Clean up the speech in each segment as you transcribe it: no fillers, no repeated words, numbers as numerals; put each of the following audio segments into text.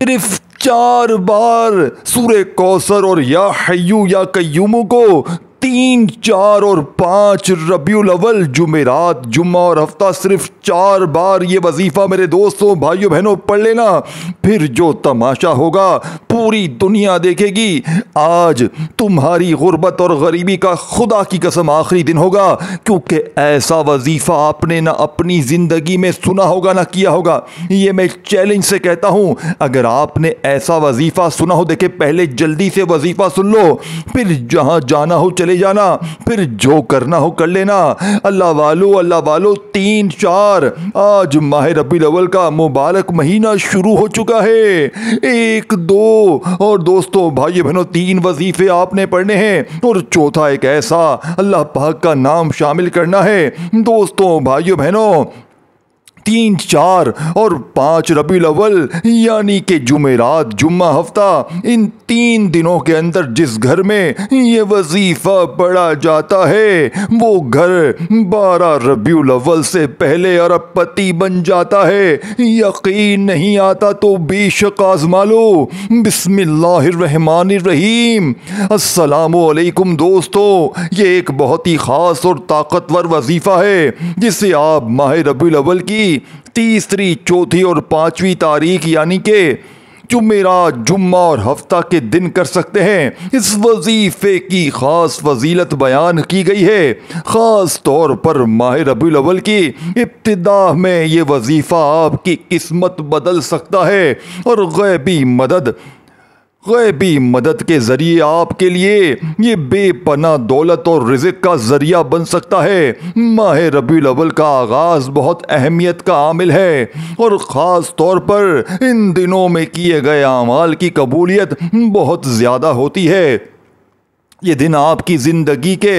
صرف 4 بار سورہ کوثر اور یا حیو یا قیوم کو 3، 4 اور 5 ربیع الاول، جمعرات، جمعہ اور ہفتہ صرف 4 بار یہ وظیفہ میرے دوستوں، بھائیوں، بہنوں پڑھ لینا، پھر جو تماشا ہوگا پوری دنیا دیکھے گی۔ آج تمہاری غربت اور غریبی کا خدا کی قسم آخری دن ہوگا، کیونکہ ایسا وظیفہ آپ نے نہ اپنی زندگی میں سنا ہوگا نہ کیا ہوگا۔ یہ میں چیلنج سے کہتا ہوں، اگر آپ نے ایسا وظیفہ سنا ہو، دیکھیں پہلے جلدی سے وظیفہ سن لو، پھر جہاں جانا ہو چلے جانا، پھر جو کرنا ہو کر لینا۔ اللہ والو 3، 4 آج ماہ ربیع الاول کا مبارک مہینہ شروع ہو چکا ہے۔ 1، 2 اور دوستوں، بھائی بہنوں، 3 وظیفے آپ نے پڑھنے ہیں، اور چوتھا ایک ایسا اللہ پاک کا نام شامل کرنا ہے۔ دوستوں، بھائیوں، بہنوں، 3، 4 اور 5 ربیع الاول یعنی کہ جمعرات، جمعہ، ہفتہ، ان 3 دنوں کے اندر جس گھر میں یہ وظیفہ پڑھا جاتا ہے وہ گھر 12 ربیع الاول سے پہلے ارب پتی بن جاتا ہے۔ یقین نہیں آتا تو بے شک آزما لو۔ بسم اللہ الرحمن الرحیم۔ السلام علیکم دوستو، یہ ایک بہت ہی خاص اور طاقتور وظیفہ ہے جسے آپ ماہ ربیع الاول کی 3، 4 اور 5 تاریخ یعنی کہ جمعرات، جمعہ اور ہفتہ کے دن کر سکتے ہیں۔ اس وظیفے کی خاص فضیلت بیان کی گئی ہے۔ خاص طور پر ماہ ربیع الاول کی ابتدا میں یہ وظیفہ آپ کی قسمت بدل سکتا ہے اور غیبی مدد کے ذریعے آپ کے لیے یہ بے پناہ دولت اور رزق کا ذریعہ بن سکتا ہے۔ ماہ ربیع الاول کا آغاز بہت اہمیت کا عامل ہے، اور خاص طور پر ان دنوں میں کیے گئے اعمال کی قبولیت بہت زیادہ ہوتی ہے۔ یہ دن آپ کی زندگی کے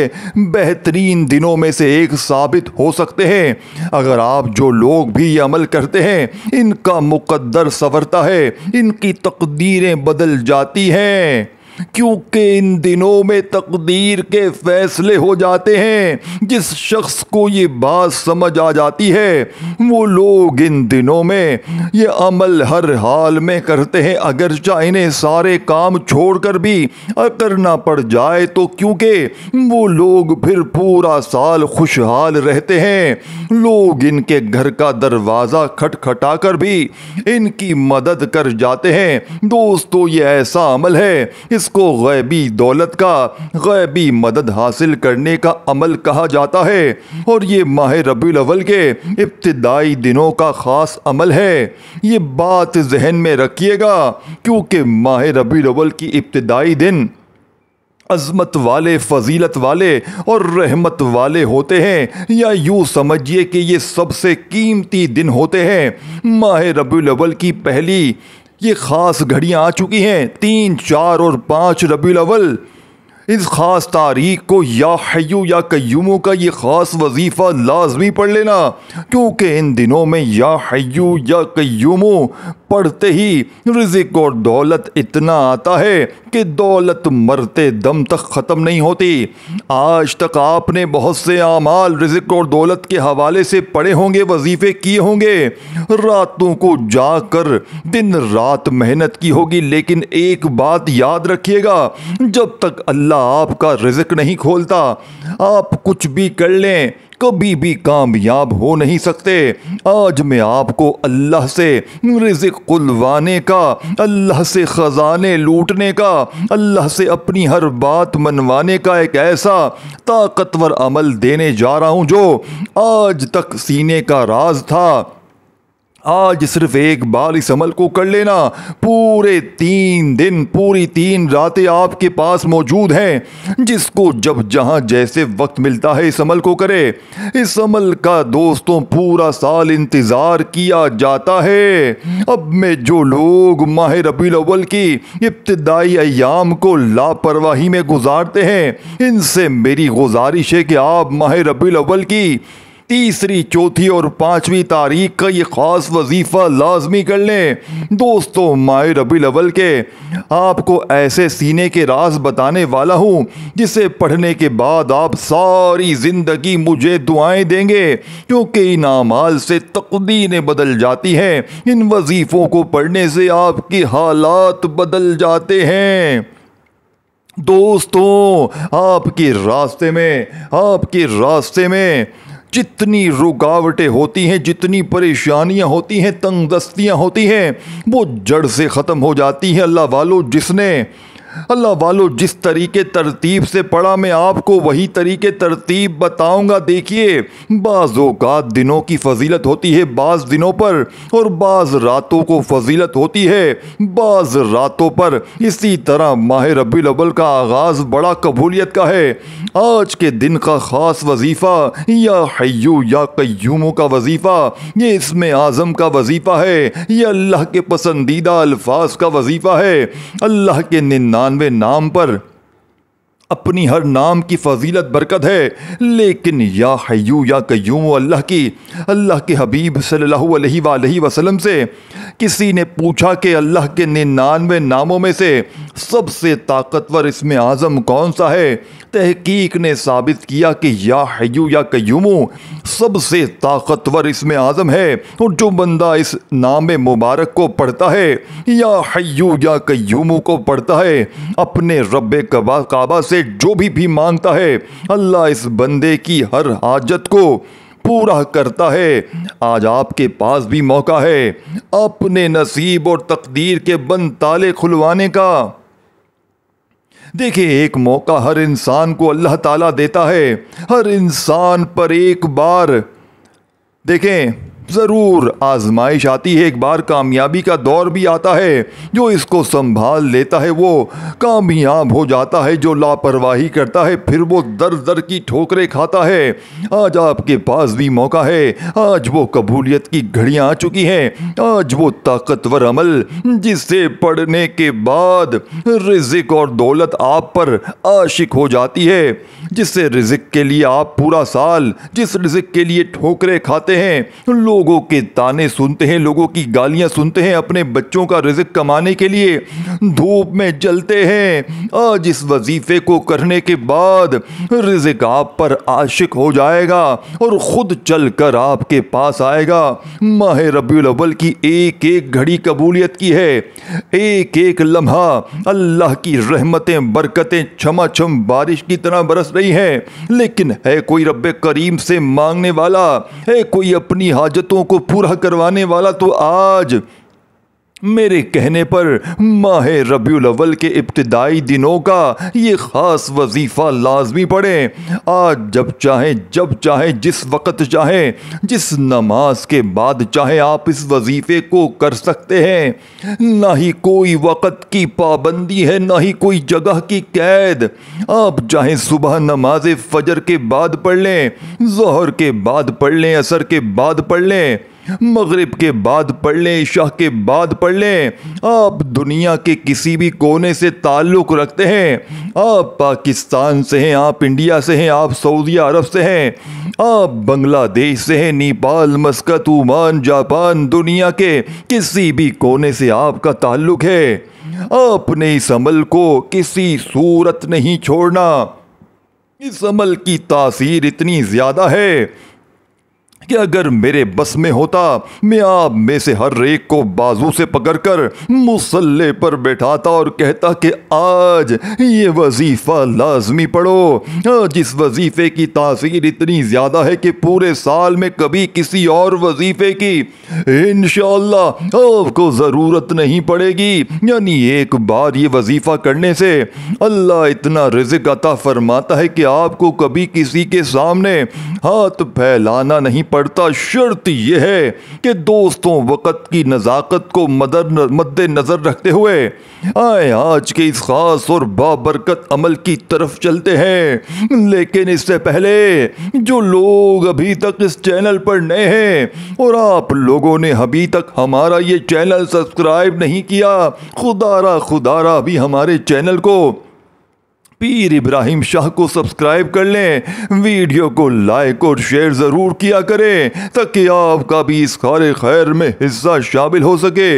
بہترین دنوں میں سے ایک ثابت ہو سکتے ہیں۔ اگر آپ جو لوگ بھی یہ عمل کرتے ہیں ان کا مقدر سنورتا ہے، ان کی تقدیریں بدل جاتی ہیں، کیونکہ ان دنوں میں تقدیر کے فیصلے ہو جاتے ہیں۔ جس شخص کو یہ بات سمجھ آ جاتی ہے وہ لوگ ان دنوں میں یہ عمل ہر حال میں کرتے ہیں، اگرچہ انہیں سارے کام چھوڑ کر بھی کرنا پڑ جائے تو، کیونکہ وہ لوگ پھر پورا سال خوشحال رہتے ہیں۔ لوگ ان کے گھر کا دروازہ کھٹکھٹا کر بھی ان کی مدد کر جاتے ہیں۔ دوستو، یہ ایسا عمل ہے، اس کو غیبی دولت کا، غیبی مدد حاصل کرنے کا عمل کہا جاتا ہے، اور یہ ماہ ربیع الاول کے ابتدائی دنوں کا خاص عمل ہے۔ یہ بات ذہن میں رکھیے گا، کیونکہ ماہ ربیع الاول کی ابتدائی دن عظمت والے، فضیلت والے اور رحمت والے ہوتے ہیں، یا یوں سمجھیے کہ یہ سب سے قیمتی دن ہوتے ہیں۔ ماہ ربیع الاول کی پہلی یہ خاص گھڑیاں آ چکی ہیں، 3، 4 اور 5 ربیع الاول۔ اس خاص تاریخ کو یا حیو یا قیوم کا یہ خاص وظیفہ لازمی پڑھ لینا، کیونکہ ان دنوں میں یا حیو یا قیوم پڑھتے ہی رزق اور دولت اتنا آتا ہے کہ دولت مرتے دم تک ختم نہیں ہوتی۔ آج تک آپ نے بہت سے اعمال رزق اور دولت کے حوالے سے پڑھے ہوں گے، وظیفے کیے ہوں گے، راتوں کو جا کر دن رات محنت کی ہوگی، لیکن ایک بات یاد رکھیے گا، جب تک اللہ آپ کا رزق نہیں کھولتا آپ کچھ بھی کر لیں کبھی بھی کامیاب ہو نہیں سکتے۔ آج میں آپ کو اللہ سے رزق کھلوانے کا، اللہ سے خزانے لوٹنے کا، اللہ سے اپنی ہر بات منوانے کا ایک ایسا طاقتور عمل دینے جا رہا ہوں جو آج تک سینے کا راز تھا۔ آج صرف ایک بار اس عمل کو کر لینا، پورے 3 دن، پوری 3 راتیں آپ کے پاس موجود ہیں، جس کو جب جہاں جیسے وقت ملتا ہے اس عمل کو کرے۔ اس عمل کا دوستوں پورا سال انتظار کیا جاتا ہے۔ اب میں جو لوگ ماہ ربیع الاول کی ابتدائی ایام کو لاپرواہی میں گزارتے ہیں، ان سے میری گزارش ہے کہ آپ ماہ ربیع الاول کی تیسری، چوتھی اور پانچویں تاریخ کا یہ خاص وظیفہ لازمی کر لیں۔ دوستو، ماہ ربیع الاول کے آپ کو ایسے سینے کے راز بتانے والا ہوں جسے پڑھنے کے بعد آپ ساری زندگی مجھے دعائیں دیں گے، کیونکہ ان اعمال سے تقدیریں بدل جاتی ہیں۔ ان وظیفوں کو پڑھنے سے آپ کے حالات بدل جاتے ہیں۔ دوستوں، آپ کے راستے میں جتنی رکاوٹیں ہوتی ہیں، جتنی پریشانیاں ہوتی ہیں، تنگ دستیاں ہوتی ہیں، وہ جڑ سے ختم ہو جاتی ہیں۔ اللہ والو جس طریقے ترتیب سے پڑھا، میں آپ کو وہی طریقے ترتیب بتاؤں گا۔ دیکھیے، بعض اوقات دنوں کی فضیلت ہوتی ہے بعض دنوں پر، اور بعض راتوں کو فضیلت ہوتی ہے بعض راتوں پر۔ اسی طرح ماہ ربیع الاول کا آغاز بڑا قبولیت کا ہے۔ آج کے دن کا خاص وظیفہ یا حیو یا قیوم کا وظیفہ، یہ اسم اعظم کا وظیفہ ہے، یہ اللہ کے پسندیدہ الفاظ کا وظیفہ ہے۔ اللہ کے 99 نام پر اپنی ہر نام کی فضیلت برکت ہے، لیکن یا حیو یا قیوم اللہ کے حبیب صلی اللہ علیہ وآلہ وسلم سے کسی نے پوچھا کہ اللہ کے 99 ناموں میں سے سب سے طاقتور اسم اعظم کون سا ہے؟ تحقیق نے ثابت کیا کہ یا حیو یا قیوم سب سے طاقتور اسم اعظم ہے، اور جو بندہ اس نام مبارک کو پڑھتا ہے، یا حیو یا قیوم کو پڑھتا ہے، اپنے رب کعبہ سے جو بھی مانگتا ہے، اللہ اس بندے کی ہر حاجت کو پورا کرتا ہے۔ آج آپ کے پاس بھی موقع ہے اپنے نصیب اور تقدیر کے بند تالے کھلوانے کا۔ دیکھیں، ایک موقع ہر انسان کو اللہ تعالیٰ دیتا ہے، ہر انسان پر ایک بار دیکھیں ضرور آزمائش آتی ہے، ایک بار کامیابی کا دور بھی آتا ہے۔ جو اس کو سنبھال لیتا ہے وہ کامیاب ہو جاتا ہے، جو لاپرواہی کرتا ہے پھر وہ در در کی ٹھوکریں کھاتا ہے۔ آج آپ کے پاس بھی موقع ہے، آج وہ قبولیت کی گھڑیاں آ چکی ہیں، آج وہ طاقتور عمل جسے پڑھنے کے بعد رزق اور دولت آپ پر عاشق ہو جاتی ہے، جس سے رزق کے لیے آپ پورا سال جس رزق کے لیے ٹھوکریں کھاتے ہیں، لوگوں کے تانے سنتے ہیں، لوگوں کی گالیاں سنتے ہیں، اپنے بچوں کا رزق کمانے کے لیے دھوپ میں جلتے ہیں، آج اس وظیفے کو کرنے کے بعد رزق آپ پر عاشق ہو جائے گا اور خود چل کر آپ کے پاس آئے گا۔ ماہ ربیع الاول کی ایک ایک گھڑی قبولیت کی ہے، ایک ایک لمحہ اللہ کی رحمتیں برکتیں چھما چھم بارش کی طرح برس رہی ہیں، لیکن ہے کوئی رب کریم سے مانگنے والا، ہے کوئی اپنی حاجتوں کو پورا کروانے والا، تو آج میرے کہنے پر ماہ ربیع الاول کے ابتدائی دنوں کا یہ خاص وظیفہ لازمی پڑھیں۔ آج جب چاہیں جس وقت چاہیں، جس نماز کے بعد چاہیں آپ اس وظیفے کو کر سکتے ہیں۔ نہ ہی کوئی وقت کی پابندی ہے، نہ ہی کوئی جگہ کی قید۔ آپ چاہیں صبح نماز فجر کے بعد پڑھ لیں، ظہر کے بعد پڑھ لیں، عصر کے بعد پڑھ لیں، مغرب کے بعد پڑھ لیں، عشاء کے بعد پڑھ لیں۔ آپ دنیا کے کسی بھی کونے سے تعلق رکھتے ہیں، آپ پاکستان سے ہیں، آپ انڈیا سے ہیں، آپ سعودی عرب سے ہیں، آپ بنگلہ دیش سے ہیں، نیپال، مسقط، عمان، جاپان، دنیا کے کسی بھی کونے سے آپ کا تعلق ہے، آپ نے اس عمل کو کسی صورت نہیں چھوڑنا۔ اس عمل کی تاثیر اتنی زیادہ ہے کہ اگر میرے بس میں ہوتا، میں آپ میں سے ہر ایک کو بازو سے پکڑ کر مصلے پر بیٹھاتا اور کہتا کہ آج یہ وظیفہ لازمی پڑھو۔ آج اس وظیفے کی تاثیر اتنی زیادہ ہے کہ پورے سال میں کبھی کسی اور وظیفے کی انشاءاللہ آپ کو ضرورت نہیں پڑے گی۔ یعنی ایک بار یہ وظیفہ کرنے سے اللہ اتنا رزق عطا فرماتا ہے کہ آپ کو کبھی کسی کے سامنے ہاتھ پھیلانا نہیں پڑتا۔ شرط یہ ہے کہ دوستوں، وقت کی نزاکت کو مد نظر رکھتے ہوئے آئے آج کے اس خاص اور بابرکت عمل کی طرف چلتے ہیں۔ لیکن اس سے پہلے جو لوگ ابھی تک اس چینل پر نئے ہیں اور آپ لوگوں نے ابھی تک ہمارا یہ چینل سبسکرائب نہیں کیا، خدا را بھی ہمارے چینل کو پیر ابراہیم شاہ کو سبسکرائب کر لیں، ویڈیو کو لائک اور شیئر ضرور کیا کریں تاکہ آپ کا بھی اس کار خیر میں حصہ شامل ہو سکے۔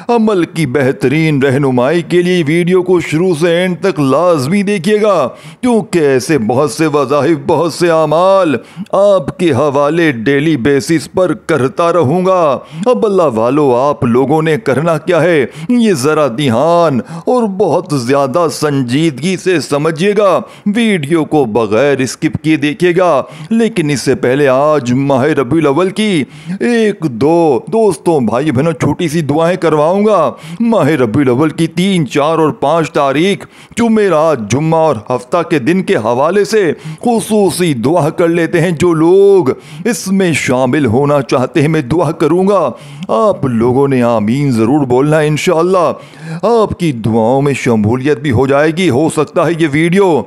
عمل کی بہترین رہنمائی کے لیے ویڈیو کو شروع سے اینڈ تک لازمی دیکھیے گا، کیونکہ ایسے بہت سے وظائف، بہت سے اعمال آپ کے حوالے ڈیلی بیسس پر کرتا رہوں گا۔ اب اللہ والو، آپ لوگوں نے کرنا کیا ہے یہ ذرا دھیان اور بہت زیادہ سنجیدگی سے سمجھیے گا، ویڈیو کو بغیر اسکپ کیے دیکھیے گا۔ لیکن اس سے پہلے آج ماہ ربیع الاول کی ایک دو دوستوں بھائی بہنوں چھوٹی سی دعائیں کرواؤں گا۔ ماہ ربیع الاول کی 3، 4 اور 5 تاریخ جمعرات، جمعہ اور ہفتہ کے دن کے حوالے سے خصوصی دعا کر لیتے ہیں۔ جو لوگ اس میں شامل ہونا چاہتے ہیں میں دعا کروں گا، آپ لوگوں نے آمین ضرور بولنا ہے۔ انشاءاللہ آپ کی دعاؤں میں شمولیت بھی ہو جائے گی۔ ہو سکتا ہے یہ ویڈیو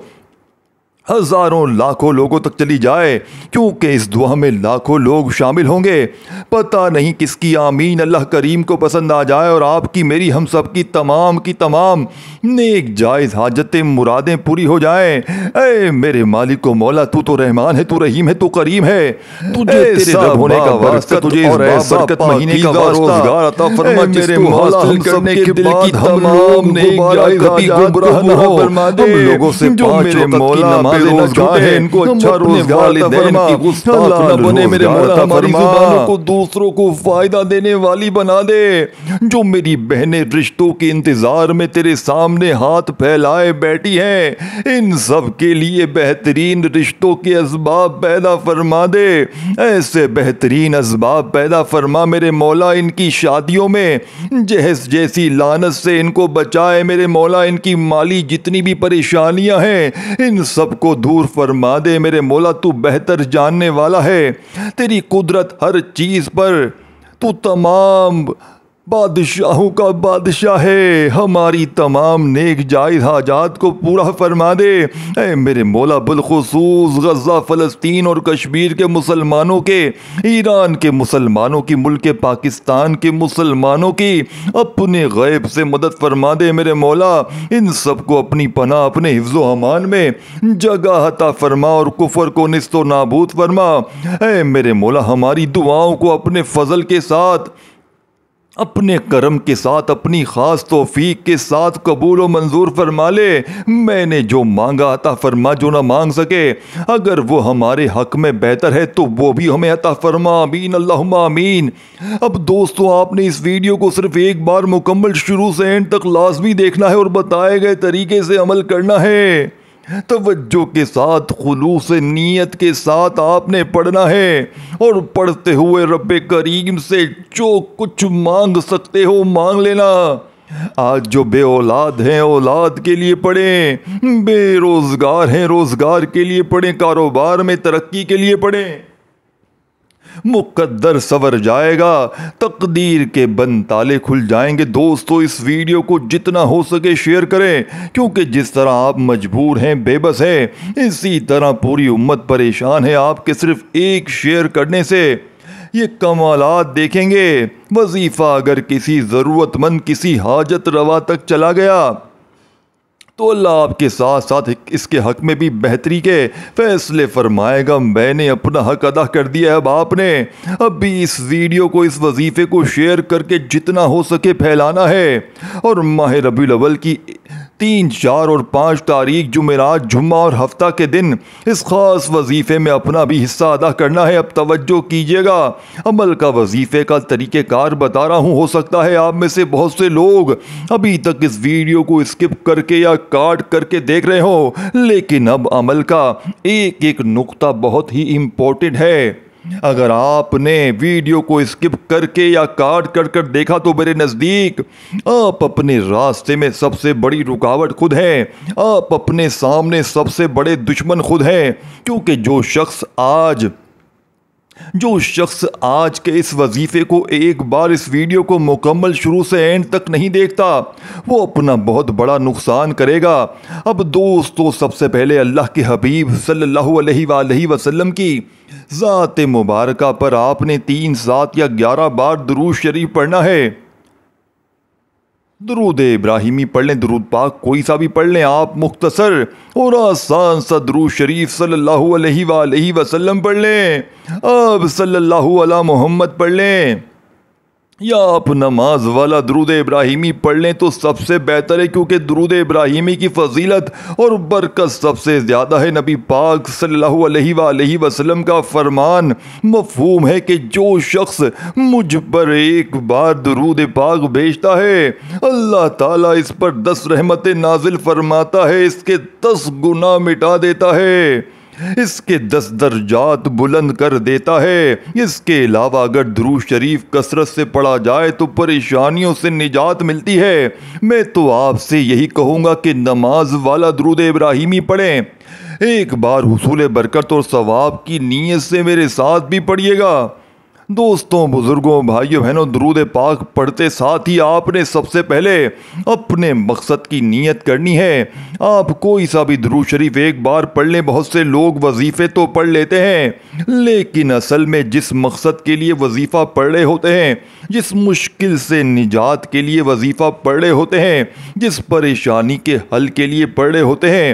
ہزاروں لاکھوں لوگوں تک چلی جائے، کیونکہ اس دعا میں لاکھوں لوگ شامل ہوں گے۔ پتہ نہیں کس کی آمین اللہ کریم کو پسند آ جائے اور آپ کی، میری، ہم سب کی تمام نیک جائز حاجتیں، مرادیں پوری ہو جائیں۔ اے میرے مالک و مولا، تو رحمان ہے، تو رحیم ہے، تو کریم ہے، تجھے تیرے رب ہونے کا واسطہ، تجھے اور ایسا برکت مہینے کا روزگار عطا فرما جس کو حاصل کرنے کے بعد تمام نیک جائز حاجات کو پورا فرما دے۔ ہم لوگوں سے جو میرے مولا روزگار ہے ان کو اچھا روزگار عطا فرما، گستاخ نہ بنے میرے مولا، ہماری زبانوں کو دوسروں کو فائدہ دینے والی بنا دے۔ جو میری بہنیں رشتوں کے انتظار میں تیرے سامنے ہاتھ پھیلائے بیٹھی ہیں، ان سب کے لیے بہترین رشتوں کے اسباب پیدا فرما دے۔ ایسے بہترین اسباب پیدا فرما میرے مولا، ان کی شادیوں میں جہیز جیسی لعنت سے ان کو بچائے میرے مولا۔ ان کی مالی جتنی بھی پریشانیاں ہیں ان سب کو دور فرما دے میرے مولا۔ تو بہتر جاننے والا ہے، تیری قدرت ہر چیز پر، تو تمام بادشاہوں کا بادشاہ ہے۔ ہماری تمام نیک جائز حاجات کو پورا فرما دے اے میرے مولا، بالخصوص غزہ، فلسطین اور کشمیر کے مسلمانوں کے، ایران کے مسلمانوں کی، ملک پاکستان کے مسلمانوں کی اپنے غیب سے مدد فرما دے میرے مولا۔ ان سب کو اپنی پناہ، اپنے حفظ و امان میں جگہ عطا فرما اور کفر کو نیست و نابود فرما۔ اے میرے مولا، ہماری دعاؤں کو اپنے فضل کے ساتھ، اپنے کرم کے ساتھ، اپنی خاص توفیق کے ساتھ قبول و منظور فرما لے۔ میں نے جو مانگا عطا فرما، جو نہ مانگ سکے اگر وہ ہمارے حق میں بہتر ہے تو وہ بھی ہمیں عطا فرما۔ آمین اللہم آمین۔ اب دوستو، آپ نے اس ویڈیو کو صرف ایک بار مکمل شروع سے اینڈ تک لازمی دیکھنا ہے اور بتائے گئے طریقے سے عمل کرنا ہے۔ توجہ کے ساتھ، خلوص نیت کے ساتھ آپ نے پڑھنا ہے اور پڑھتے ہوئے رب کریم سے جو کچھ مانگ سکتے ہو مانگ لینا۔ آج جو بے اولاد ہیں اولاد کے لیے پڑھیں، بے روزگار ہیں روزگار کے لیے پڑھیں، کاروبار میں ترقی کے لیے پڑھیں، مقدر سنور جائے گا، تقدیر کے بند تالے کھل جائیں گے۔ دوستو، اس ویڈیو کو جتنا ہو سکے شیئر کریں، کیونکہ جس طرح آپ مجبور ہیں، بے بس ہیں، اسی طرح پوری امت پریشان ہے۔ آپ کے صرف ایک شیئر کرنے سے یہ کمالات دیکھیں گے۔ وظیفہ اگر کسی ضرورت مند، کسی حاجت روا تک چلا گیا تو اللہ آپ کے ساتھ ساتھ اس کے حق میں بھی بہتری کے فیصلے فرمائے گا۔ میں نے اپنا حق ادا کر دیا ہے، اب آپ نے ابھی اس ویڈیو کو، اس وظیفے کو شیئر کر کے جتنا ہو سکے پھیلانا ہے، اور ماہ ربیع الاول کی 3، 4 اور 5 تاریخ جمعرات، جمعہ اور ہفتہ کے دن اس خاص وظیفے میں اپنا بھی حصہ ادا کرنا ہے۔ اب توجہ کیجیے گا، عمل کا وظیفے کا طریقہ کار بتا رہا ہوں۔ ہو سکتا ہے آپ میں سے بہت سے لوگ ابھی تک اس ویڈیو کو اسکپ کر کے یا کاٹ کر کے دیکھ رہے ہو، لیکن اب عمل کا ایک ایک نقطہ بہت ہی امپورٹنٹ ہے۔ اگر آپ نے ویڈیو کو اسکپ کر کے یا کاٹ کر دیکھا تو میرے نزدیک آپ اپنے راستے میں سب سے بڑی رکاوٹ خود ہیں، آپ اپنے سامنے سب سے بڑے دشمن خود ہیں، کیونکہ جو شخص آج کے اس وظیفے کو ایک بار، اس ویڈیو کو مکمل شروع سے اینڈ تک نہیں دیکھتا، وہ اپنا بہت بڑا نقصان کرے گا۔ اب دوستو، سب سے پہلے اللہ کے حبیب صلی اللہ علیہ وآلہ وسلم کی ذات مبارکہ پر آپ نے 3، 7 یا 11 بار درود شریف پڑھنا ہے۔ درود ابراہیمی پڑھ لیں، درود پاک کوئی سا بھی پڑھ لیں آپ، مختصر اور آسان سا درود شریف صلی اللہ علیہ وآلہ وسلم پڑھ لیں، آپ صلی اللہ علی محمد پڑھ لیں، یا آپ نماز والا درود ابراہیمی پڑھ لیں تو سب سے بہتر ہے، کیونکہ درود ابراہیمی کی فضیلت اور برکت سب سے زیادہ ہے۔ نبی پاک صلی اللہ علیہ وآلہ وسلم کا فرمان مفہوم ہے کہ جو شخص مجھ پر ایک بار درود پاک بھیجتا ہے، اللہ تعالیٰ اس پر 10 رحمتیں نازل فرماتا ہے، اس کے 10 گناہ مٹا دیتا ہے، اس کے 10 درجات بلند کر دیتا ہے۔ اس کے علاوہ اگر درود شریف کثرت سے پڑھا جائے تو پریشانیوں سے نجات ملتی ہے۔ میں تو آپ سے یہی کہوں گا کہ نماز والا درود ابراہیمی پڑھیں، ایک بار حصول برکت اور ثواب کی نیت سے میرے ساتھ بھی پڑھیے گا۔ دوستوں، بزرگوں، بھائیوں بہنوں، درود پاک پڑھتے ساتھ ہی آپ نے سب سے پہلے اپنے مقصد کی نیت کرنی ہے۔ آپ کوئی سا بھی درود شریف ایک بار پڑھ لیں، بہت سے لوگ وظیفے تو پڑھ لیتے ہیں، لیکن اصل میں جس مقصد کے لیے وظیفہ پڑھ رہے ہوتے ہیں، جس مشکل سے نجات کے لیے وظیفہ پڑھ رہے ہوتے ہیں، جس پریشانی کے حل کے لیے پڑھ رہے ہوتے ہیں،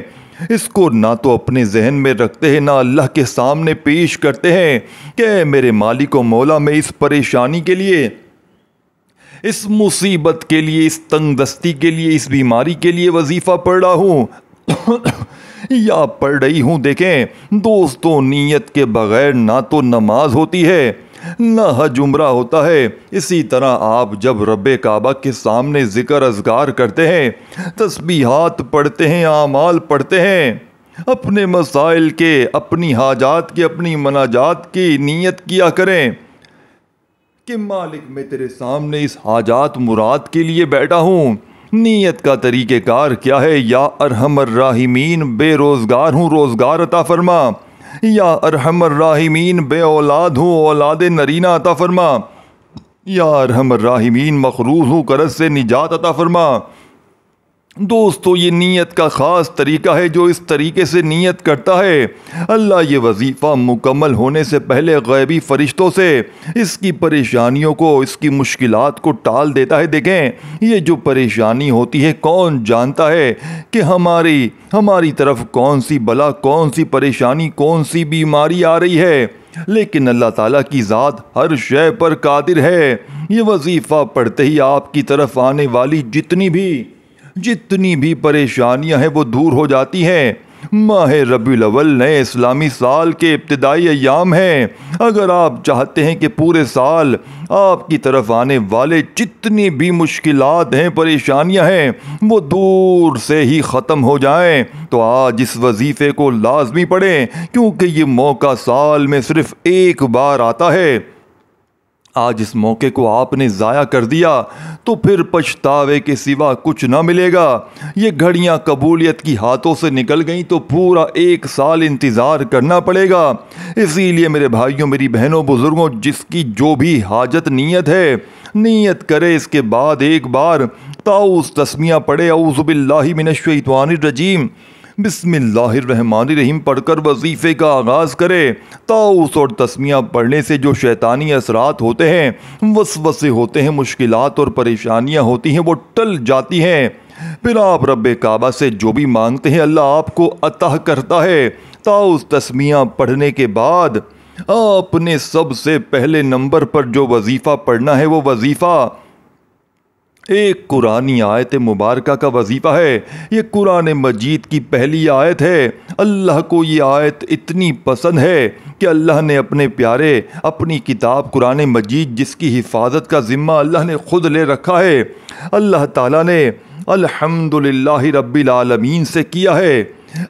اس کو نہ تو اپنے ذہن میں رکھتے ہیں، نہ اللہ کے سامنے پیش کرتے ہیں کہ اے میرے مالک و مولا، میں اس پریشانی کے لیے، اس مصیبت کے لیے، اس تنگ دستی کے لیے، اس بیماری کے لیے وظیفہ پڑھ رہا ہوں یا پڑھ رہی ہوں۔ دیکھیں دوستوں، نیت کے بغیر نہ تو نماز ہوتی ہے، نہ حج عمرہ ہوتا ہے۔ اسی طرح آپ جب رب کعبہ کے سامنے ذکر اذکار کرتے ہیں، تسبیحات پڑھتے ہیں، اعمال پڑھتے ہیں، اپنے مسائل کے، اپنی حاجات کی، اپنی مناجات کی نیت کیا کریں کہ مالک میں تیرے سامنے اس حاجات مراد کے لیے بیٹھا ہوں۔ نیت کا طریقہ کار کیا ہے؟ یا ارحم الراحمین، بے روزگار ہوں، روزگار عطا فرما، یا ارحم الراحمین، بے اولاد ہوں، اولاد نرینہ عطا فرما، یا ارحم الراحمین، مقروض ہوں، قرض سے نجات عطا فرما۔ دوستو، یہ نیت کا خاص طریقہ ہے، جو اس طریقے سے نیت کرتا ہے، اللہ یہ وظیفہ مکمل ہونے سے پہلے غیبی فرشتوں سے اس کی پریشانیوں کو، اس کی مشکلات کو ٹال دیتا ہے۔ دیکھیں یہ جو پریشانی ہوتی ہے، کون جانتا ہے کہ ہماری طرف کون سی بلا، کون سی پریشانی، کون سی بیماری آ رہی ہے، لیکن اللہ تعالیٰ کی ذات ہر شے پر قادر ہے۔ یہ وظیفہ پڑھتے ہی آپ کی طرف آنے والی جتنی بھی پریشانیاں ہیں وہ دور ہو جاتی ہیں۔ ماہ ربیع الاول نئے اسلامی سال کے ابتدائی ایام ہیں۔ اگر آپ چاہتے ہیں کہ پورے سال آپ کی طرف آنے والے جتنی بھی مشکلات ہیں، پریشانیاں ہیں، وہ دور سے ہی ختم ہو جائیں، تو آج اس وظیفے کو لازمی پڑھیں، کیونکہ یہ موقع سال میں صرف ایک بار آتا ہے۔ آج اس موقع کو آپ نے ضائع کر دیا تو پھر پچھتاوے کے سوا کچھ نہ ملے گا۔ یہ گھڑیاں قبولیت کی ہاتھوں سے نکل گئیں تو پورا 1 سال انتظار کرنا پڑے گا۔ اسی لیے میرے بھائیوں، میری بہنوں، بزرگوں، جس کی جو بھی حاجت نیت ہے، نیت کرے، اس کے بعد ایک بار طاؤس تسمیہ پڑھے، اعوذ باللہ من الشیطان الرجیم، بسم اللہ الرحمن الرحیم پڑھ کر وظیفے کا آغاز کرے۔ طاؤس اور تسمیہ پڑھنے سے جو شیطانی اثرات ہوتے ہیں، وسوسے ہوتے ہیں، مشکلات اور پریشانیاں ہوتی ہیں، وہ ٹل جاتی ہیں۔ پھر آپ رب کعبہ سے جو بھی مانگتے ہیں، اللہ آپ کو عطا کرتا ہے۔ طاؤس تسمیہ پڑھنے کے بعد آپ نے سب سے پہلے نمبر پر جو وظیفہ پڑھنا ہے، وہ وظیفہ ایک قرآنی آیت مبارکہ کا وظیفہ ہے۔ یہ قرآن مجید کی پہلی آیت ہے۔ اللہ کو یہ آیت اتنی پسند ہے کہ اللہ نے اپنے پیارے، اپنی کتاب قرآن مجید، جس کی حفاظت کا ذمہ اللہ نے خود لے رکھا ہے، اللہ تعالیٰ نے الحمدللہ رب العالمین سے کیا ہے۔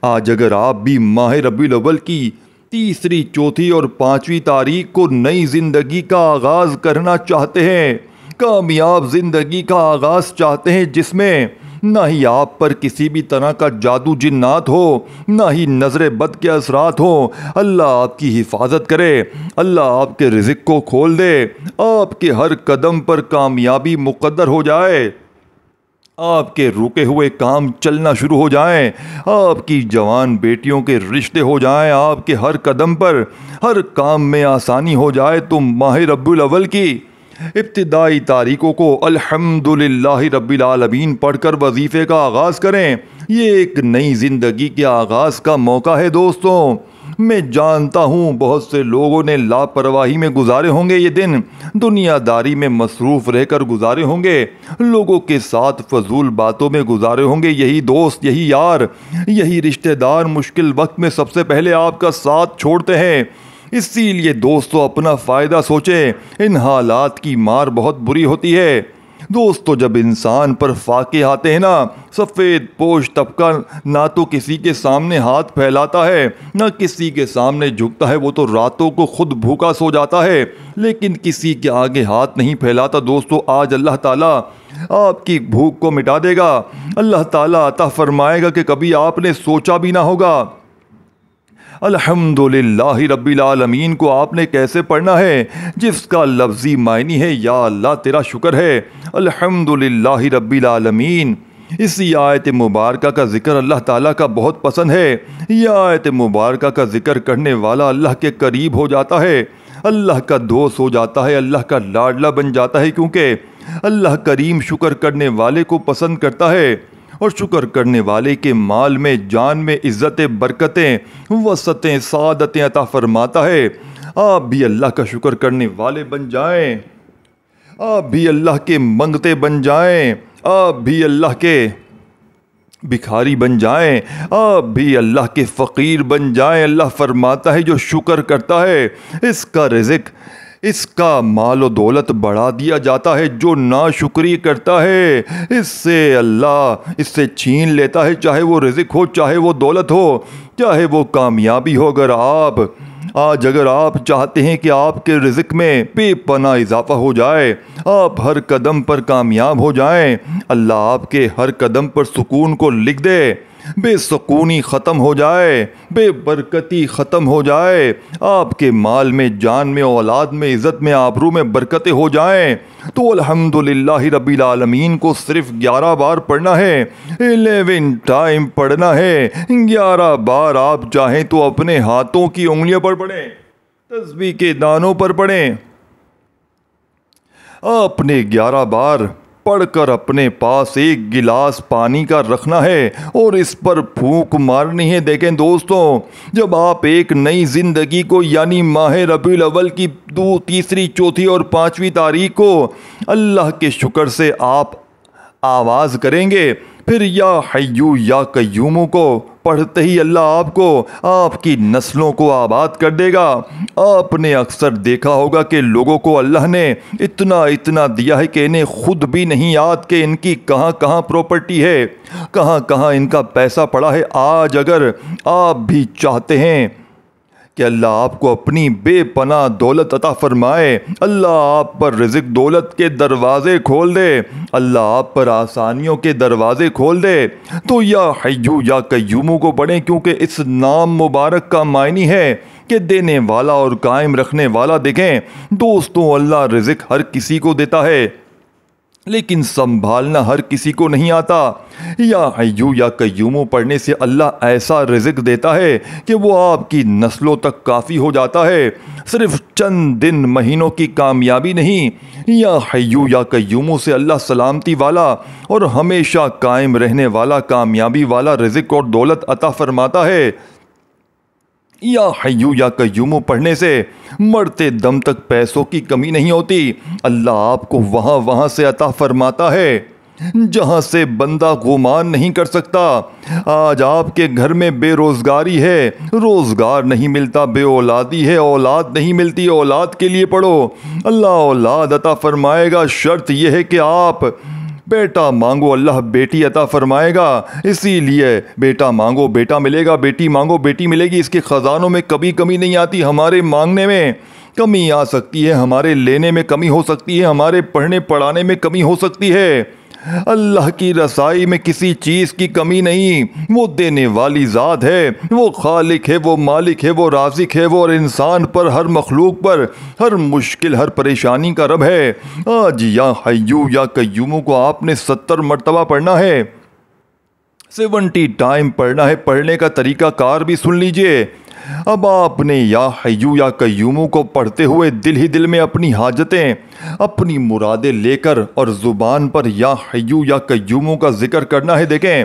آج اگر آپ بھی ماہ ربیع الاول کی 3، 4 اور 5 تاریخ کو نئی زندگی کا آغاز کرنا چاہتے ہیں، کامیاب زندگی کا آغاز چاہتے ہیں، جس میں نہ ہی آپ پر کسی بھی طرح کا جادو جنات ہو، نہ ہی نظر بد کے اثرات ہوں، اللہ آپ کی حفاظت کرے، اللہ آپ کے رزق کو کھول دے، آپ کے ہر قدم پر کامیابی مقدر ہو جائے، آپ کے رکے ہوئے کام چلنا شروع ہو جائیں، آپ کی جوان بیٹیوں کے رشتے ہو جائیں، آپ کے ہر قدم پر، ہر کام میں آسانی ہو جائے، تو ماہ ربیع الاول کی ابتدائی تاریخوں کو الحمدللہ رب العالمین پڑھ کر وظیفے کا آغاز کریں۔ یہ ایک نئی زندگی کے آغاز کا موقع ہے دوستوں۔ میں جانتا ہوں بہت سے لوگوں نے لاپرواہی میں گزارے ہوں گے یہ دن، دنیا داری میں مصروف رہ کر گزارے ہوں گے، لوگوں کے ساتھ فضول باتوں میں گزارے ہوں گے۔ یہی دوست، یہی یار، یہی رشتہ دار مشکل وقت میں سب سے پہلے آپ کا ساتھ چھوڑتے ہیں۔ اسی لیے دوستو اپنا فائدہ سوچیں، ان حالات کی مار بہت بری ہوتی ہے۔ دوستو جب انسان پر فاقے آتے ہیں نا، سفید پوش طبقہ نہ تو کسی کے سامنے ہاتھ پھیلاتا ہے نہ کسی کے سامنے جھکتا ہے، وہ تو راتوں کو خود بھوکا سو جاتا ہے لیکن کسی کے آگے ہاتھ نہیں پھیلاتا۔ دوستو آج اللہ تعالیٰ آپ کی بھوک کو مٹا دے گا، اللہ تعالیٰ عطا فرمائے گا کہ کبھی آپ نے سوچا بھی نہ ہوگا۔ الحمدللہ رب العالمین کو آپ نے کیسے پڑھنا ہے، جس کا لفظی معنی ہے یا اللہ تیرا شکر ہے، الحمدللہ رب العالمین۔ اسی آیت مبارکہ کا ذکر اللہ تعالیٰ کا بہت پسند ہے۔ یہ آیت مبارکہ کا ذکر کرنے والا اللہ کے قریب ہو جاتا ہے، اللہ کا دوست ہو جاتا ہے، اللہ کا لاڈلا بن جاتا ہے، کیونکہ اللہ کریم شکر کرنے والے کو پسند کرتا ہے اور شکر کرنے والے کے مال میں، جان میں عزتیں، برکتیں، وسعتیں، سعادتیں عطا فرماتا ہے۔ آپ بھی اللہ کا شکر کرنے والے بن جائیں، آپ بھی اللہ کے منگتے بن جائیں، آپ بھی اللہ کے بھکاری بن جائیں، آپ بھی اللہ کے فقیر بن جائیں۔ اللہ فرماتا ہے جو شکر کرتا ہے اس کا رزق، اس کا مال و دولت بڑھا دیا جاتا ہے، جو ناشکری کرتا ہے اس سے اللہ اس سے چھین لیتا ہے، چاہے وہ رزق ہو، چاہے وہ دولت ہو، چاہے وہ کامیابی ہو۔ اگر آپ چاہتے ہیں کہ آپ کے رزق میں بے پناہ اضافہ ہو جائے، آپ ہر قدم پر کامیاب ہو جائیں، اللہ آپ کے ہر قدم پر سکون کو لکھ دے، بے سکونی ختم ہو جائے، بے برکتی ختم ہو جائے، آپ کے مال میں، جان میں، اولاد میں، عزت میں، آبرو میں برکتیں ہو جائیں، تو الحمدللہ رب العالمین کو صرف 11 بار پڑھنا ہے، 11 ٹائم پڑھنا ہے۔ 11 بار آپ چاہیں تو اپنے ہاتھوں کی انگلیوں پر پڑھیں، تسبیح کے دانوں پر پڑھیں۔ آپ نے 11 بار پڑھ کر اپنے پاس ایک گلاس پانی کا رکھنا ہے اور اس پر پھونک مارنی ہے۔ دیکھیں دوستوں، جب آپ ایک نئی زندگی کو یعنی ماہ ربیع الاول کی 2، 3، 4 اور 5 تاریخ کو اللہ کے شکر سے آپ آواز کریں گے، پھر یا حیو یا قیوم کو پڑھتے ہی اللہ آپ کو، آپ کی نسلوں کو آباد کر دے گا۔ آپ نے اکثر دیکھا ہوگا کہ لوگوں کو اللہ نے اتنا دیا ہے کہ انہیں خود بھی نہیں یاد کہ ان کی کہاں کہاں پراپرٹی ہے، کہاں کہاں ان کا پیسہ پڑا ہے۔ آج اگر آپ بھی چاہتے ہیں کہ اللہ آپ کو اپنی بے پناہ دولت عطا فرمائے، اللہ آپ پر رزق دولت کے دروازے کھول دے، اللہ آپ پر آسانیوں کے دروازے کھول دے، تو یا حیو یا قیوم کو پڑھیں، کیونکہ اس نام مبارک کا معنی ہے کہ دینے والا اور قائم رکھنے والا۔ دیکھیں دوستوں، اللہ رزق ہر کسی کو دیتا ہے لیکن سنبھالنا ہر کسی کو نہیں آتا۔ یا حیو یا قیوم پڑھنے سے اللہ ایسا رزق دیتا ہے کہ وہ آپ کی نسلوں تک کافی ہو جاتا ہے، صرف چند دن، مہینوں کی کامیابی نہیں۔ یا حیو یا قیوم سے اللہ سلامتی والا اور ہمیشہ قائم رہنے والا، کامیابی والا رزق اور دولت عطا فرماتا ہے۔ یا حیو یا قیوم پڑھنے سے مرتے دم تک پیسوں کی کمی نہیں ہوتی، اللہ آپ کو وہاں سے عطا فرماتا ہے جہاں سے بندہ گمان نہیں کر سکتا۔ آج آپ کے گھر میں بے روزگاری ہے، روزگار نہیں ملتا، بے اولادی ہے، اولاد نہیں ملتی، اولاد کے لیے پڑھو، اللہ اولاد عطا فرمائے گا۔ شرط یہ ہے کہ آپ بیٹا مانگو، اللہ بیٹی عطا فرمائے گا۔ اسی لیے بیٹا مانگو بیٹا ملے گا، بیٹی مانگو بیٹی ملے گی۔ اس کے خزانوں میں کبھی کمی نہیں آتی، ہمارے مانگنے میں کمی آ سکتی ہے، ہمارے لینے میں کمی ہو سکتی ہے، ہمارے پڑھنے پڑھانے میں کمی ہو سکتی ہے۔ اللہ کی رسائی میں کسی چیز کی کمی نہیں، وہ دینے والی ذات ہے، وہ خالق ہے، وہ مالک ہے، وہ رازق ہے، وہ اور انسان پر، ہر مخلوق پر، ہر مشکل، ہر پریشانی کا رب ہے۔ آج یا حیو یا قیوم کو آپ نے 70 مرتبہ پڑھنا ہے، 70 ٹائم پڑھنا ہے۔ پڑھنے کا طریقہ کار بھی سن لیجئے۔ اب آپ نے یا حیو یا قیوم کو پڑھتے ہوئے دل ہی دل میں اپنی حاجتیں، اپنی مرادیں لے کر اور زبان پر یا حیو یا قیوم کا ذکر کرنا ہے۔ دیکھیں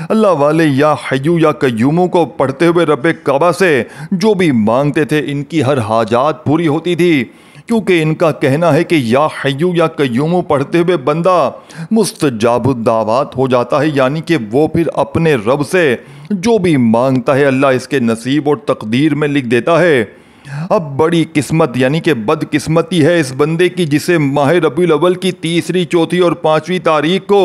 اللہ والے یا حیو یا قیوم کو پڑھتے ہوئے رب کعبہ سے جو بھی مانگتے تھے ان کی ہر حاجات پوری ہوتی تھی، کیونکہ ان کا کہنا ہے کہ یا حیو یا قیوم پڑھتے ہوئے بندہ مستجاب الدعوات ہو جاتا ہے، یعنی کہ وہ پھر اپنے رب سے جو بھی مانگتا ہے اللہ اس کے نصیب اور تقدیر میں لکھ دیتا ہے۔ اب بڑی قسمت یعنی کہ بد قسمتی ہے اس بندے کی جسے ماہ ربیع الاول کی 3، 4 اور 5 تاریخ کو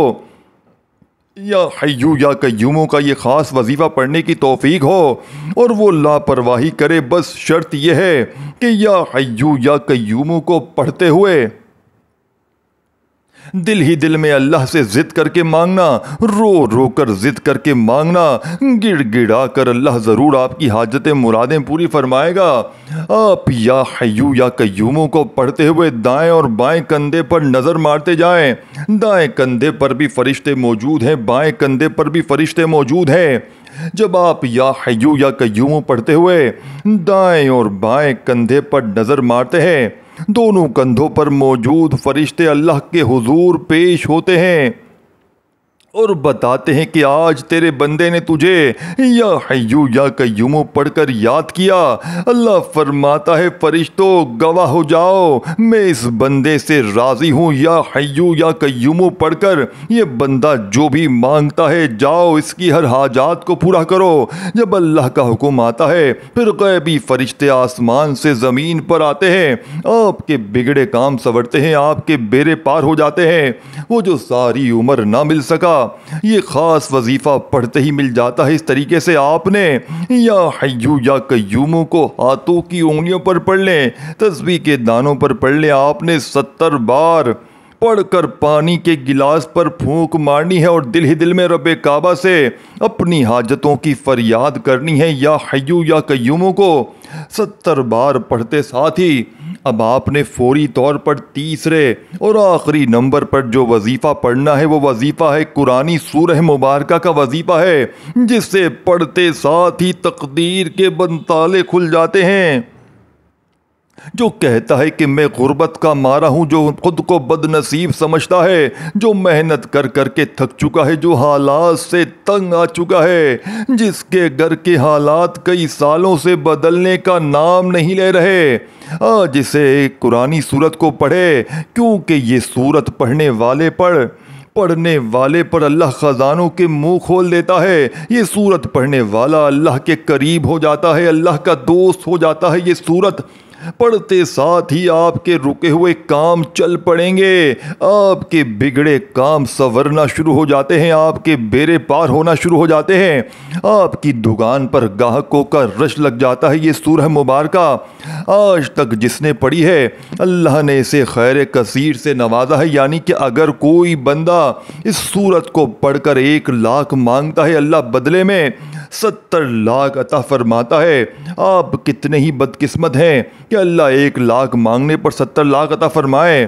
یا حیو یا قیوم کا یہ خاص وظیفہ پڑھنے کی توفیق ہو اور وہ لاپرواہی کرے۔ بس شرط یہ ہے کہ یا حیو یا قیوم کو پڑھتے ہوئے دل ہی دل میں اللہ سے ضد کر کے مانگنا، رو رو کر ضد کر کے مانگنا، گڑ گڑا کر اللہ ضرور آپ کی حاجتیں مرادیں پوری فرمائے گا۔ آپ یا حیو یا قیوم کو پڑھتے ہوئے دائیں اور بائیں کندھے پر نظر مارتے جائیں۔ دائیں کندھے پر بھی فرشتے موجود ہیں، بائیں کندھے پر بھی فرشتے موجود ہیں۔ جب آپ یا حیو یا قیوم پڑھتے ہوئے دائیں اور بائیں کندھے پر نظر مارتے ہیں، دونوں کندھوں پر موجود فرشتے اللہ کے حضور پیش ہوتے ہیں اور بتاتے ہیں کہ آج تیرے بندے نے تجھے یا حیو یا قیوم پڑھ کر یاد کیا۔ اللہ فرماتا ہے فرشتوں گواہ ہو جاؤ میں اس بندے سے راضی ہوں، یا حیو یا قیوم پڑھ کر یہ بندہ جو بھی مانگتا ہے جاؤ اس کی ہر حاجات کو پورا کرو۔ جب اللہ کا حکم آتا ہے پھر غیبی فرشتے آسمان سے زمین پر آتے ہیں، آپ کے بگڑے کام سنورتے ہیں، آپ کے بیڑے پار ہو جاتے ہیں۔ وہ جو ساری عمر نہ مل سکا یہ خاص وظیفہ پڑھتے ہی مل جاتا ہے۔ اس طریقے سے آپ نے یا حیو یا قیوم کو ہاتھوں کی انگلیوں پر پڑھ لیں، تسبیح کے دانوں پر پڑھ لیں۔ آپ نے 70 بار پڑھ کر پانی کے گلاس پر پھونک مارنی ہے اور دل ہی دل میں رب کعبہ سے اپنی حاجتوں کی فریاد کرنی ہے۔ یا حیو یا قیوم کو 70 بار پڑھتے ساتھ ہی اب آپ نے فوری طور پر تیسرے اور آخری نمبر پر جو وظیفہ پڑھنا ہے وہ وظیفہ ہے قرآنی سورہ مبارکہ کا وظیفہ ہے، جس سے پڑھتے ساتھ ہی تقدیر کے بند تالے کھل جاتے ہیں۔ جو کہتا ہے کہ میں غربت کا مارا ہوں، جو خود کو بد نصیب سمجھتا ہے، جو محنت کر کر کے تھک چکا ہے، جو حالات سے تنگ آ چکا ہے، جس کے گھر کے حالات کئی سالوں سے بدلنے کا نام نہیں لے رہے، آج اسے ایک قرآنی سورت کو پڑھے، کیونکہ یہ سورت پڑھنے والے پر اللہ خزانوں کے منہ کھول دیتا ہے۔ یہ سورت پڑھنے والا اللہ کے قریب ہو جاتا ہے، اللہ کا دوست ہو جاتا ہے۔ یہ سورت پڑھتے ساتھ ہی آپ کے رکے ہوئے کام چل پڑیں گے، آپ کے بگڑے کام سنورنا شروع ہو جاتے ہیں، آپ کے بیڑے پار ہونا شروع ہو جاتے ہیں، آپ کی دکان پر گاہکوں کا رش لگ جاتا ہے۔ یہ سورہ مبارکہ آج تک جس نے پڑھی ہے اللہ نے اسے خیر کثیر سے نوازا ہے، یعنی کہ اگر کوئی بندہ اس سورت کو پڑھ کر 1 لاکھ مانگتا ہے اللہ بدلے میں 70 لاکھ عطا فرماتا ہے۔ آپ کتنے ہی بدقسمت ہیں کہ اللہ 1 لاکھ مانگنے پر 70 لاکھ عطا فرمائے،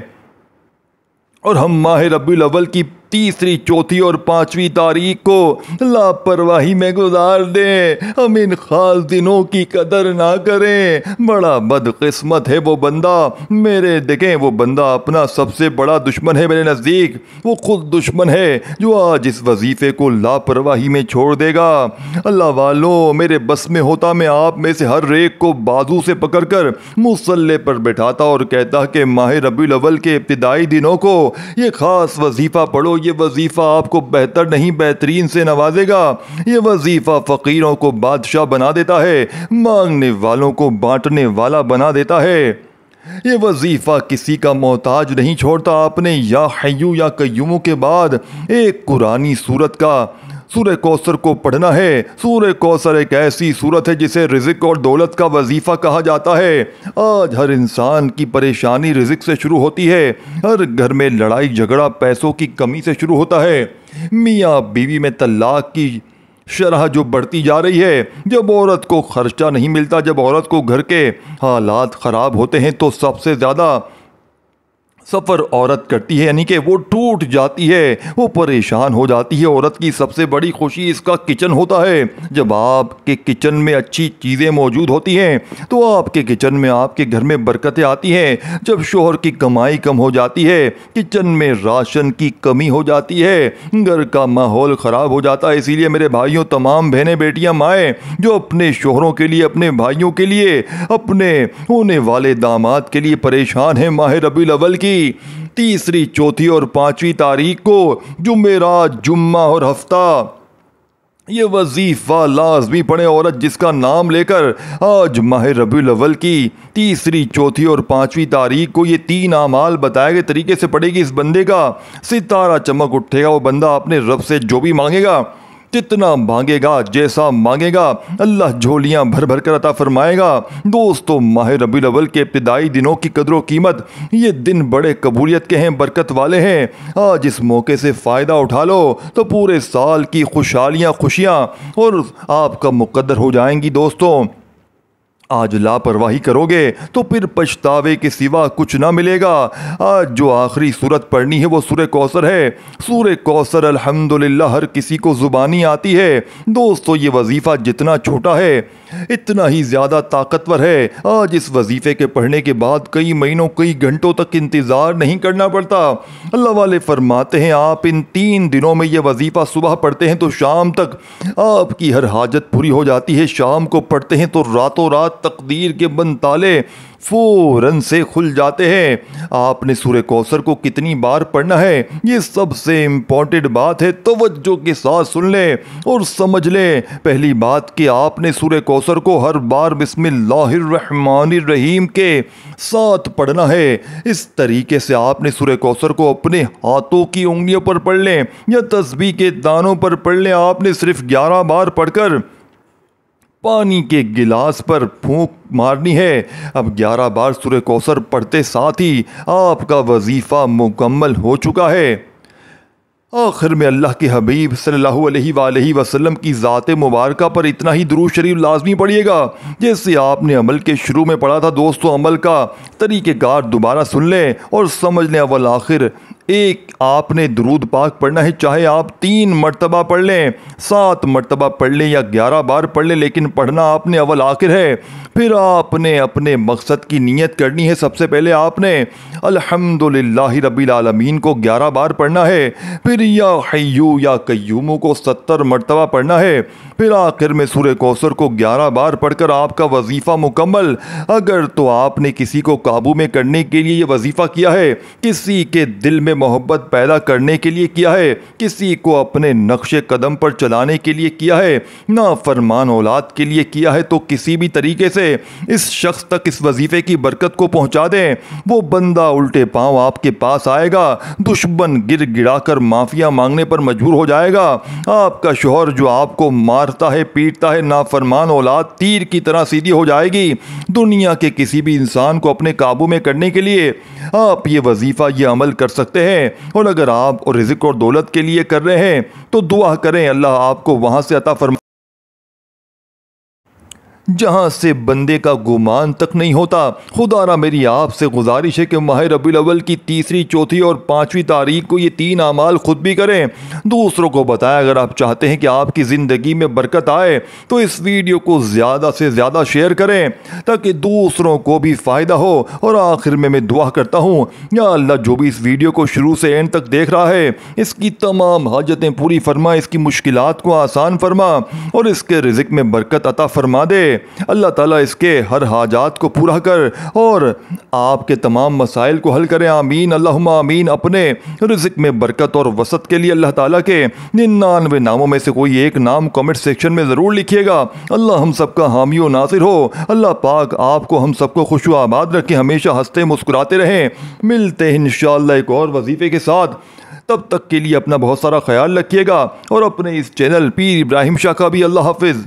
اور ہم ماہ ربیع الاول کی 3، 4 اور 5 تاریخ کو لاپرواہی میں گزار دیں، ہم ان خاص دنوں کی قدر نہ کریں۔ بڑا بدقسمت ہے وہ بندہ، میرے دیکھیں وہ بندہ اپنا سب سے بڑا دشمن ہے میرے نزدیک، وہ خود دشمن ہے جو آج اس وظیفے کو لاپرواہی میں چھوڑ دے گا۔ اللہ والوں میرے بس میں ہوتا میں آپ میں سے ہر ایک کو بازو سے پکڑ کر مصلی پر بٹھاتا اور کہتا کہ ماہ ربیع الاول کے ابتدائی دنوں کو یہ خاص وظیفہ پڑھو، یہ وظیفہ آپ کو بہتر نہیں بہترین سے نوازے گا، یہ وظیفہ فقیروں کو بادشاہ بنا دیتا ہے، مانگنے والوں کو بانٹنے والا بنا دیتا ہے، یہ وظیفہ کسی کا محتاج نہیں چھوڑتا۔ آپ نے یا حیو یا قیوم کے بعد ایک قرآنی سورت کا سورہ کوثر کو پڑھنا ہے۔ سورہ کوثر ایک ایسی سورت ہے جسے رزق اور دولت کا وظیفہ کہا جاتا ہے۔ آج ہر انسان کی پریشانی رزق سے شروع ہوتی ہے، ہر گھر میں لڑائی جھگڑا پیسوں کی کمی سے شروع ہوتا ہے، میاں بیوی میں طلاق کی شرح جو بڑھتی جا رہی ہے، جب عورت کو خرچہ نہیں ملتا، جب عورت کو گھر کے حالات خراب ہوتے ہیں تو سب سے زیادہ سفر عورت کرتی ہے یعنی کہ وہ ٹوٹ جاتی ہے، وہ پریشان ہو جاتی ہے۔ عورت کی سب سے بڑی خوشی اس کا کچن ہوتا ہے۔ جب آپ کے کچن میں اچھی چیزیں موجود ہوتی ہیں تو آپ کے کچن میں، آپ کے گھر میں برکتیں آتی ہیں۔ جب شوہر کی کمائی کم ہو جاتی ہے، کچن میں راشن کی کمی ہو جاتی ہے، گھر کا ماحول خراب ہو جاتا ہے۔ اسی لیے میرے بھائیوں، تمام بہنیں، بیٹیاں، مائیں جو اپنے شوہروں کے لیے، اپنے بھائیوں کے لیے، اپنے ہونے والے داماد کے لیے پریشان ہیں، ماہ ربیع الاول کی تیسری، چوتھی اور پانچویں تاریخ کو جمعرات، جمعہ اور ہفتہ یہ وظیفہ لازمی پڑھیں۔ عورت جس کا نام لے کر آج ماہ ربیع الاول کی تیسری، چوتھی اور پانچویں تاریخ کو یہ 3 اعمال بتائے گئے طریقے سے پڑھے گی، اس بندے کا ستارہ چمک اٹھے گا۔ وہ بندہ اپنے رب سے جو بھی مانگے گا، جتنا مانگے گا، جیسا مانگے گا، اللہ جھولیاں بھر بھر کر عطا فرمائے گا۔ دوستو، ماہ ربیع الاول کے ابتدائی دنوں کی قدر و قیمت، یہ دن بڑے قبولیت کے ہیں، برکت والے ہیں۔ آج اس موقع سے فائدہ اٹھا لو تو پورے سال کی خوشحالیاں، خوشیاں اور آپ کا مقدر ہو جائیں گی۔ دوستو، آج لاپرواہی کرو گے تو پھر پچھتاوے کے سوا کچھ نہ ملے گا۔ آج جو آخری سورت پڑھنی ہے وہ سورہ کوثر ہے۔ سورہ کوثر الحمدللہ ہر کسی کو زبانی آتی ہے۔ دوستو، یہ وظیفہ جتنا چھوٹا ہے اتنا ہی زیادہ طاقتور ہے۔ آج اس وظیفے کے پڑھنے کے بعد کئی مہینوں، کئی گھنٹوں تک انتظار نہیں کرنا پڑتا۔ اللہ والے فرماتے ہیں آپ ان 3 دنوں میں یہ وظیفہ صبح پڑھتے ہیں تو شام تک آپ کی ہر حاجت پوری ہو جاتی ہے، شام کو پڑھتے ہیں تو راتوں رات تقدیر کے بند تالے فوراً سے کھل جاتے ہیں۔ آپ نے سورہ کوثر کو کتنی بار پڑھنا ہے، یہ سب سے امپورٹنٹ بات ہے۔ توجہ کے ساتھ سن لیں اور سمجھ لیں۔ پہلی بات کہ آپ نے سورہ کوثر کو ہر بار بسم اللہ الرحمن الرحیم کے ساتھ پڑھنا ہے۔ اس طریقے سے آپ نے سورہ کوثر کو اپنے ہاتھوں کی انگلیوں پر پڑھ لیں یا تسبیح کے دانوں پر پڑھ لیں۔ آپ نے صرف 11 بار پڑھ کر پانی کے گلاس پر پھونک مارنی ہے۔ اب 11 بار سورہ کوثر پڑھتے ساتھ ہی آپ کا وظیفہ مکمل ہو چکا ہے۔ آخر میں اللہ کے حبیب صلی اللہ علیہ وآلہ وسلم کی ذات مبارکہ پر اتنا ہی درود شریف لازمی پڑھیے گا جیسے آپ نے عمل کے شروع میں پڑھا تھا۔ دوستو، عمل کا طریقہ کار دوبارہ سن لیں اور سمجھ لیں۔ اول آخر ایک آپ نے درود پاک پڑھنا ہے، چاہے آپ 3 مرتبہ پڑھ لیں، 7 مرتبہ پڑھ لیں یا 11 بار پڑھ لیں، لیکن پڑھنا آپ نے اول آخر ہے۔ پھر آپ نے اپنے مقصد کی نیت کرنی ہے۔ سب سے پہلے آپ نے الحمدللہ رب العالمین کو 11 بار پڑھنا ہے، پھر یا حیو یا قیوم کو 70 مرتبہ پڑھنا ہے، پھر آخر میں سورہ کوثر کو 11 بار پڑھ کر آپ کا وظیفہ مکمل۔ اگر تو آپ نے کسی کو قابو میں کرنے کے لیے یہ وظیفہ کیا ہے، کسی کے دل میں محبت پیدا کرنے کے لیے کیا ہے، کسی کو اپنے نقش قدم پر چلانے کے لیے کیا ہے، نافرمان اولاد کے لیے کیا ہے، تو کسی بھی طریقے سے اس شخص تک اس وظیفے کی برکت کو پہنچا دیں۔ وہ بندہ الٹے پاؤں آپ کے پاس آئے گا، دشمن گر گڑا کر معافیا مانگنے پر مجبور ہو جائے گا۔ آپ کا شوہر جو آپ کو مارتا ہے، پیٹتا ہے، نافرمان اولاد تیر کی طرح سیدھی ہو جائے گی۔ دنیا کے کسی بھی انسان کو اپنے قابو میں کرنے کے لیے آپ یہ وظیفہ، یہ عمل کر سکتے ہیں۔ اور اگر آپ رزق اور دولت کے لیے کر رہے ہیں تو دعا کریں اللہ آپ کو وہاں سے عطا فرمائے جہاں سے بندے کا گمان تک نہیں ہوتا۔ خدا را میری آپ سے گزارش ہے کہ ماہ ربیع الاول کی تیسری، چوتھی اور پانچویں تاریخ کو یہ 3 اعمال خود بھی کریں، دوسروں کو بتائیں۔ اگر آپ چاہتے ہیں کہ آپ کی زندگی میں برکت آئے تو اس ویڈیو کو زیادہ سے زیادہ شیئر کریں تاکہ دوسروں کو بھی فائدہ ہو۔ اور آخر میں دعا کرتا ہوں، یا اللہ جو بھی اس ویڈیو کو شروع سے اینڈ تک دیکھ رہا ہے، اس کی تمام حاجتیں پوری فرما، اس کی مشکلات کو آسان فرما اور اس کے رزق میں برکت عطا فرما دے۔ اللہ تعالیٰ اس کے ہر حاجات کو پورا کر اور آپ کے تمام مسائل کو حل کرے۔ آمین اللہم آمین۔ اپنے رزق میں برکت اور وسعت کے لیے اللہ تعالیٰ کے 99 ناموں میں سے کوئی ایک نام کمنٹ سیکشن میں ضرور لکھیے گا۔ اللہ ہم سب کا حامی و ناصر ہو۔ اللہ پاک آپ کو، ہم سب کو خوش و آباد رکھے، ہمیشہ ہنستے مسکراتے رہیں۔ ملتے ہیں انشاءاللہ ایک اور وظیفے کے ساتھ، تب تک کے لیے اپنا بہت سارا خیال رکھیے گا اور اپنے اس چینل پیر ابراہیم شاہ کا بھی۔ اللہ حافظ۔